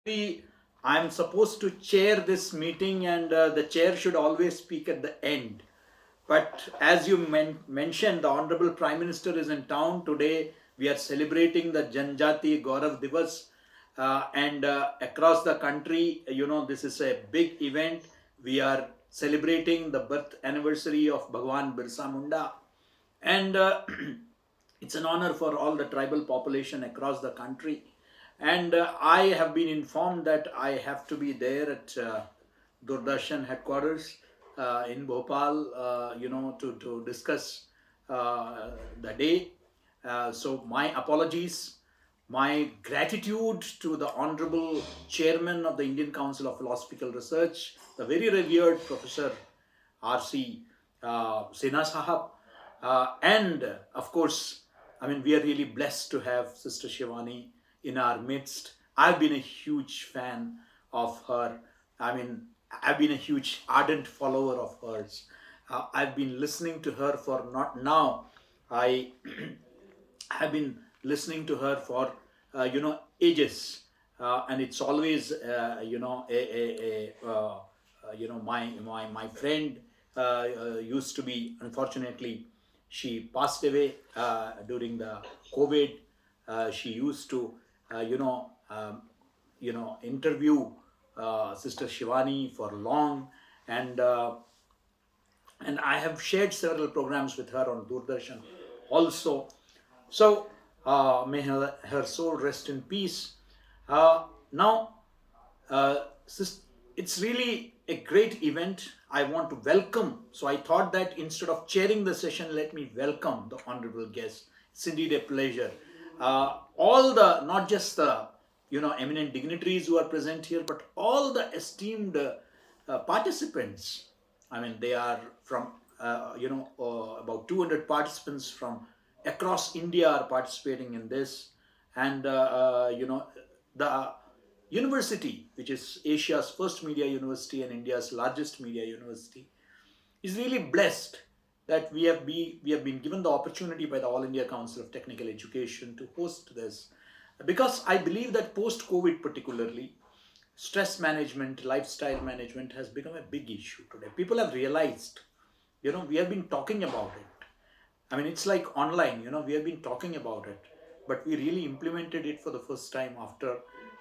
I'm supposed to chair this meeting, and the chair should always speak at the end. But as you mentioned, the Honorable Prime Minister is in town today. We are celebrating the Janjati Gaurav Divas, and across the country, this is a big event. We are celebrating the birth anniversary of Bhagwan Birsa Munda, and it's an honor for all the tribal population across the country. And I have been informed that I have to be there at Doordarshan headquarters in Bhopal, to discuss the day. So my apologies, my gratitude to the Honorable Chairman of the Indian Council of Philosophical Research, the very revered Professor R.C. Sinha Sahab, and of course, I mean, we are really blessed to have Sister Shivani in our midst. I've been a huge fan of her. I mean, I've been a huge ardent follower of hers. I've been listening to her for not now. I have been listening to her for ages, and it's always my friend used to be, unfortunately she passed away during the COVID. She used to interview Sister Shivani for long, and I have shared several programs with her on Doordarshan also. So may her soul rest in peace. Now, it's really a great event. I want to welcome. So I thought that instead of chairing the session, let me welcome the honorable guest. It's indeed a pleasure. All the, not just the eminent dignitaries who are present here, but all the esteemed participants. I mean, they are from about 200 participants from across India are participating in this, and the university, which is Asia's first media university and India's largest media university, is really blessed that we have been given the opportunity by the All India Council of Technical Education to host this, because I believe that post COVID particularly, stress management, lifestyle management has become a big issue today. People have realized, we have been talking about it. I mean, it's like online, we have been talking about it, but we really implemented it for the first time after,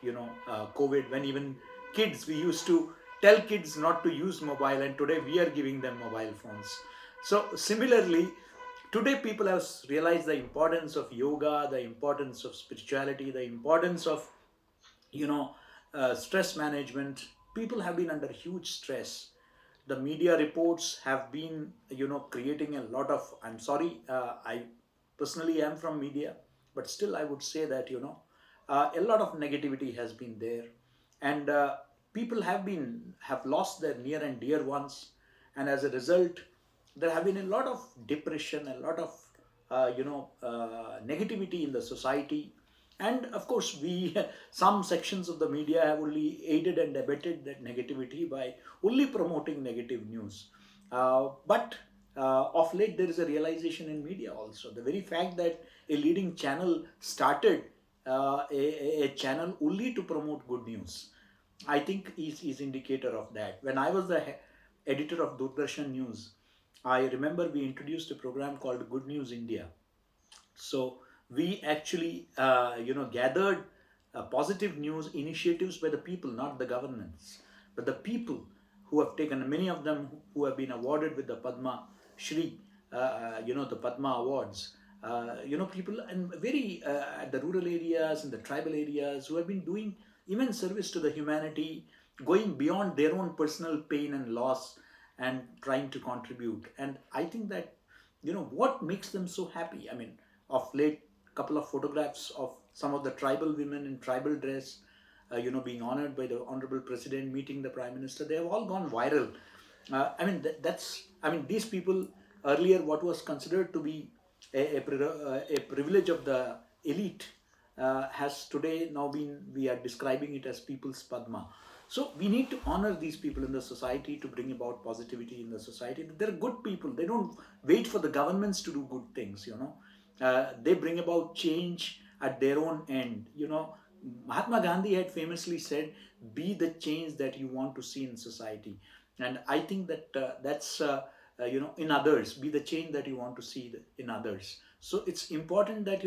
COVID, when even kids, we used to tell kids not to use mobile, and today we are giving them mobile phones. So, similarly, today people have realized the importance of yoga, the importance of spirituality, the importance of, stress management. People have been under huge stress. The media reports have been creating a lot of, I'm sorry, I personally am from media, but still I would say that a lot of negativity has been there, and people have lost their near and dear ones, and as a result there have been a lot of depression, a lot of negativity in the society. And of course, we some sections of the media have only aided and abetted that negativity by only promoting negative news. But of late, there is a realization in media also. The very fact that a leading channel started a channel only to promote good news, I think is indicator of that. When I was the editor of Doordarshan News, I remember we introduced a program called Good News India. So we actually, gathered positive news initiatives by the people, not the governments, but the people who have taken, many of them who have been awarded with the Padma Shri, the Padma Awards. People and very at the rural areas and the tribal areas who have been doing immense service to the humanity, going beyond their own personal pain and loss and trying to contribute. And I think that what makes them so happy. I mean, of late, couple of photographs of some of the tribal women in tribal dress, being honored by the honorable president, meeting the prime minister. They have all gone viral. I mean, that's. I mean, these people earlier, what was considered to be a privilege of the elite, has today now been. We are describing it as people's Padma. So we need to honor these people in the society to bring about positivity in the society. They're good people. They don't wait for the governments to do good things. They bring about change at their own end. Mahatma Gandhi had famously said, "Be the change that you want to see in society," and I think that that's in others. Be the change that you want to see in others. So it's important that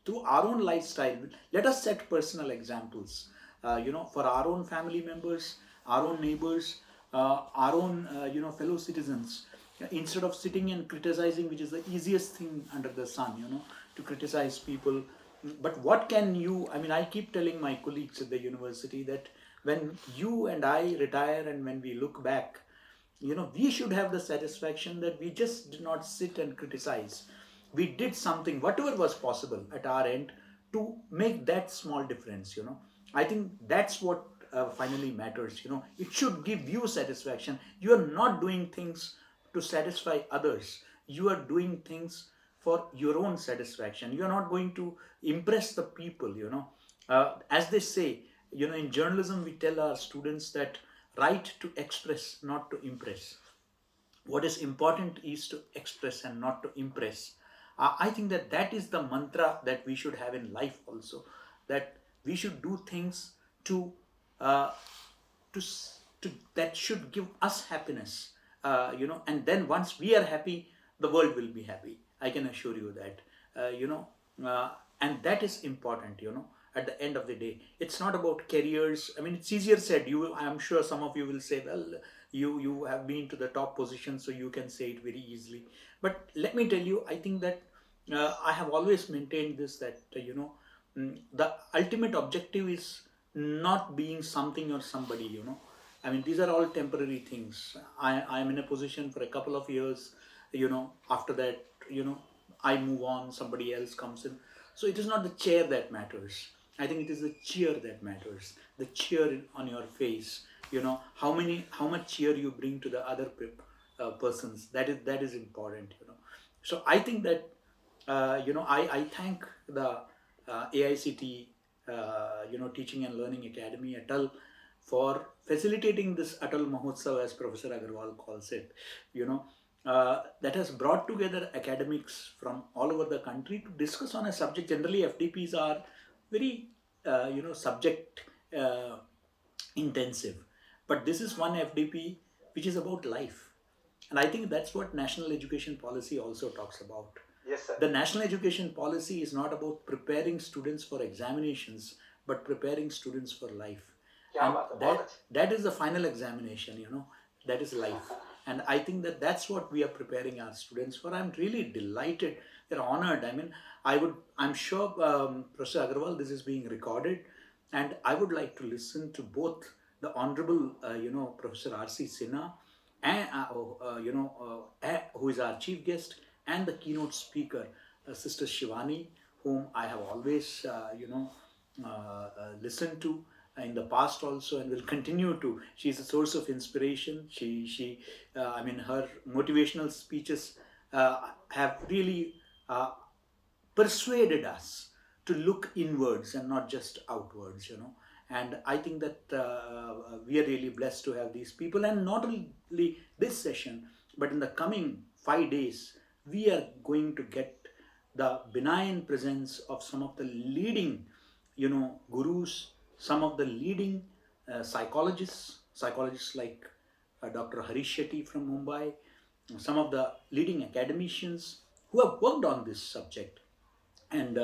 through our own lifestyle, let us set personal examples. For our own family members, our own neighbors, our own fellow citizens. Instead of sitting and criticizing, which is the easiest thing under the sun, to criticize people. But what can you, I mean, I keep telling my colleagues at the university that when you and I retire and when we look back, we should have the satisfaction that we just did not sit and criticize. We did something, whatever was possible at our end, to make that small difference. I think that's what finally matters. It should give you satisfaction. You are not doing things to satisfy others. You are doing things for your own satisfaction. You are not going to impress the people. As they say, in journalism, we tell our students that right to express, not to impress. What is important is to express and not to impress. I think that that is the mantra that we should have in life also, that we should do things to uh, to that should give us happiness, and then once we are happy, the world will be happy. I can assure you that. uh, you know uh, and that is important. At the end of the day, it's not about careers. I mean, it's easier said. I'm sure some of you will say, well, you have been to the top position, so you can say it very easily. But let me tell you, I think that I have always maintained this, that the ultimate objective is not being something or somebody. I mean, these are all temporary things. I'm in a position for a couple of years. After that, I move on, somebody else comes in. So it is not the chair that matters. I think it is the cheer that matters. The cheer on your face. How much cheer you bring to the other persons. That is important. So I think that I thank the AICT, Teaching and Learning Academy, Atal, for facilitating this Atal Mahotsav, as Professor Agarwal calls it. That has brought together academics from all over the country to discuss on a subject. Generally, FDPs are very, subject uh, intensive, but this is one FDP which is about life. And I think that's what national education policy also talks about. Yes, sir. The national education policy is not about preparing students for examinations, but preparing students for life. क्या and बात है, that is the final examination, that is life. And I think that that's what we are preparing our students for. I'm really delighted. They're honored. I mean, I'm sure, Professor Agarwal, this is being recorded, and I would like to listen to both the Honorable, Professor R.C. Sinha, and who is our chief guest, and the keynote speaker, Sister Shivani, whom I have always, listened to in the past also, and will continue to. She is a source of inspiration. I mean, her motivational speeches have really persuaded us to look inwards and not just outwards. And I think that we are really blessed to have these people. And not only this session, but in the coming 5 days, we are going to get the benign presence of some of the leading, gurus, some of the leading psychologists like Dr. Harish Shetty from Mumbai, some of the leading academicians who have worked on this subject, and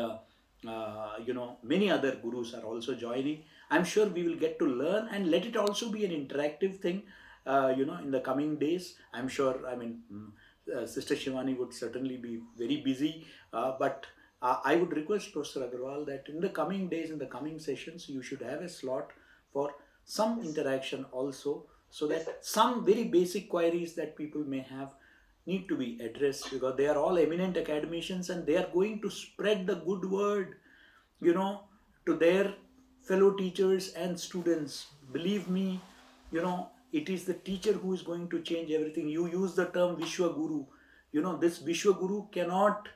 many other gurus are also joining. I'm sure we will get to learn, and let it also be an interactive thing. In the coming days, I'm sure. I mean, Sister Shivani would certainly be very busy, but I would request Professor Agarwal that in the coming days, in the coming sessions, you should have a slot for some interaction also, so that some very basic queries that people may have need to be addressed, because they are all eminent academicians and they are going to spread the good word, you know, to their fellow teachers and students. Believe me, it is the teacher who is going to change everything. You use the term Vishwa Guru. This Vishwa Guru cannot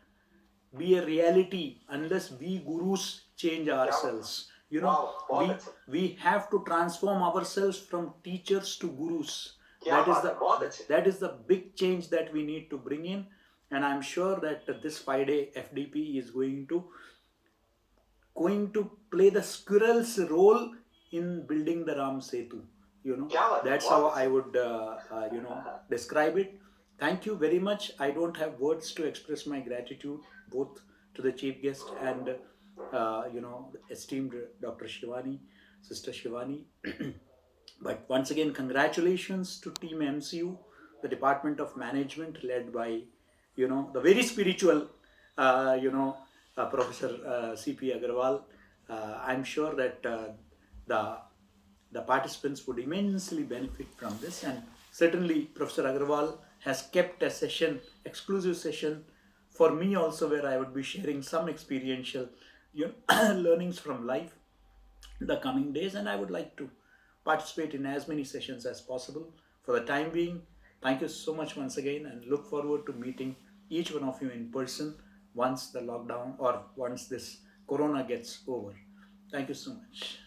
be a reality unless we gurus change ourselves. We have to transform ourselves from teachers to gurus. That is the big change that we need to bring in. And I'm sure that this 5 day FDP is going to play the squirrel's role in building the Ram Setu. That's how I would describe it. Thank you very much. I don't have words to express my gratitude both to the chief guest and esteemed Dr. Shivani, Sister Shivani. But once again, congratulations to Team MCU, the Department of Management led by, the very spiritual, Professor C.P. Agarwal. I'm sure that the the participants would immensely benefit from this, and certainly Professor Agarwal has kept a session, exclusive session for me also, where I would be sharing some experiential learnings from life the coming days, and I would like to participate in as many sessions as possible. For the time being, thank you so much once again, and look forward to meeting each one of you in person once the lockdown or once this corona gets over. Thank you so much.